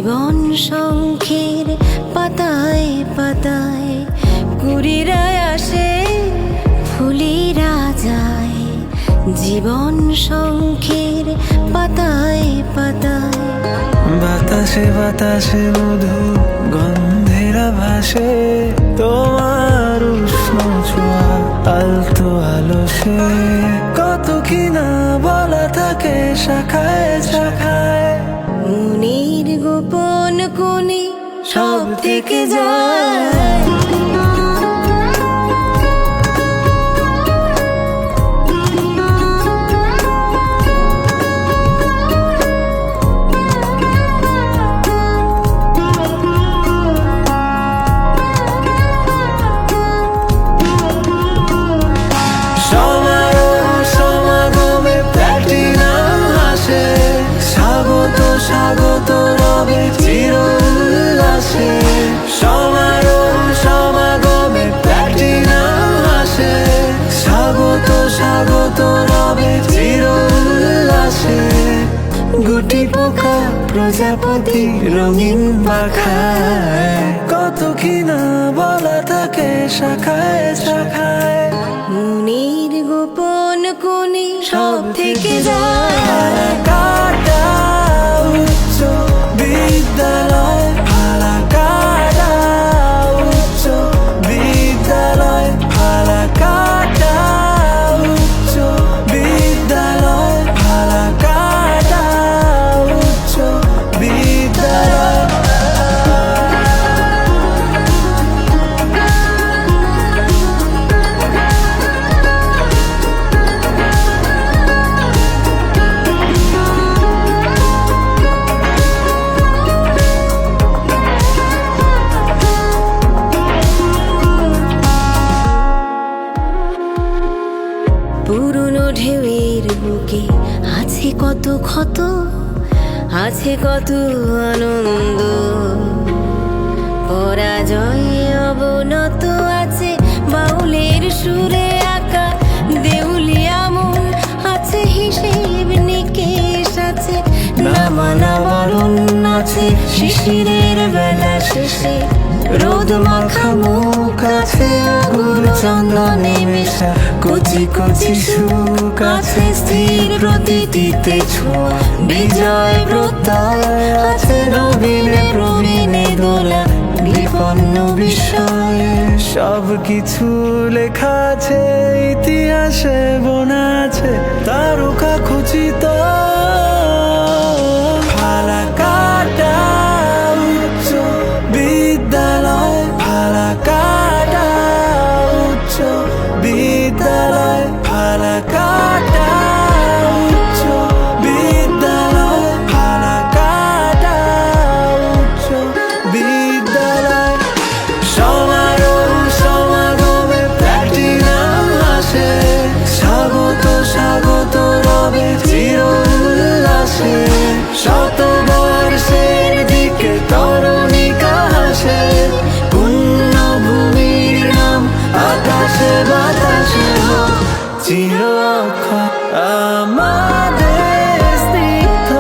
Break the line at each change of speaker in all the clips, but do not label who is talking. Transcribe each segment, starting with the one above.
জীবন শঙ্খের পাতায় পাতায় কুড়িরা আসে ফুলেরা যায়। জীবন শঙ্খের পাতায় পাতায়
বাতাসে বাতাসে মধু গন্ধেরা ভাসে, তোমার উষ্ণ ছোঁয়া আলতো আলসে। কত কিনা বলা থাকে শাখায় শাখায়,
মনের গোপন কোণে সব থেকে যায়।
স্বাগত রবে চির উল্লাসে, সমারোহ সমাগমে প্ল্যাটিনাম আসে। স্বাগত স্বাগত রবে চির উল্লাসে। গুটি পোকা প্রজাপতি রঙিন পাখায়, কত কিনা বলা থাকে শাখায় শাখায়।
মনের গোপন কোণে সব থেকে যায়।
বিদ্যালয় ফালাকাটা উচ্চ বিদ্যালয়, ফালাকাটা উচ্চ বিদ্যালয়, ফালাকাটা উচ্চ বিদ্যালয়।
পুরনো ঢেউয়ের বুকে আছে কত ক্ষত, আছে কত আনন্দ। পরাজয়ে অবনত আছে বাউলের সুরে আঁকা দেউলিয়া মন। আছে হিসেব নিকেশ, আছে নামানা বারণ, আছে শিশিরের বেলা শেষে রোদ মাখা মুখ, আছে আগুন চন্দনে মেশা কচি কচি সুখ। আছে স্থির প্রতিটিতে ছোঁয়া বিজয় প্রত্যয়, আছে নবীনে প্রবীণে দোলা বিপন্ন বিষয়ে।
সব কিছু লেখা আছে ইতিহাসে, বোনা আছে তারকা খচিত। ফালাকাটা উচ্চ বিদ্যালয়, ফালাকাটা উচ্চ বিদ্যালয়, ফালাকাটা উচ্চ বিদ্যালয়, ফালাকাটা উচ্চ বিদ্যালয়। সমারোহ সমাগমে প্ল্যাটিনাম আসে, স্বাগত স্বাগত রবে চির উল্লাসে। শতবর্ষের দিকে তরুণিকা হাসে, পুণ্যভূমির নাম আকাশে বাতাসে হোক চির অক্ষয় আমাদের স্নিগ্ধ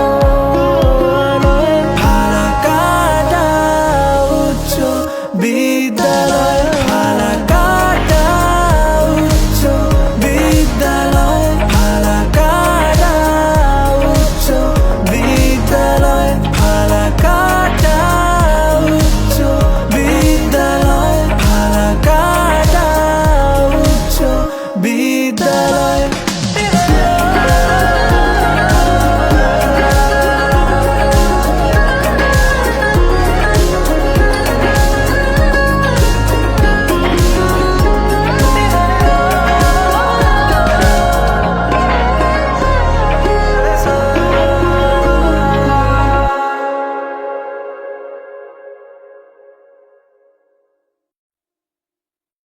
আলোয়। ফালাকাটা উচ্চ বিদ্যালয়, ফালাকাটা উচ্চ বিদ্যালয়, ফালাকাটা উচ্চ বিদ্যালয়, ফালাকাটা উচ্চ বিদ্যালয়, ফালাকাটা উচ্চ বিদ্যালয়।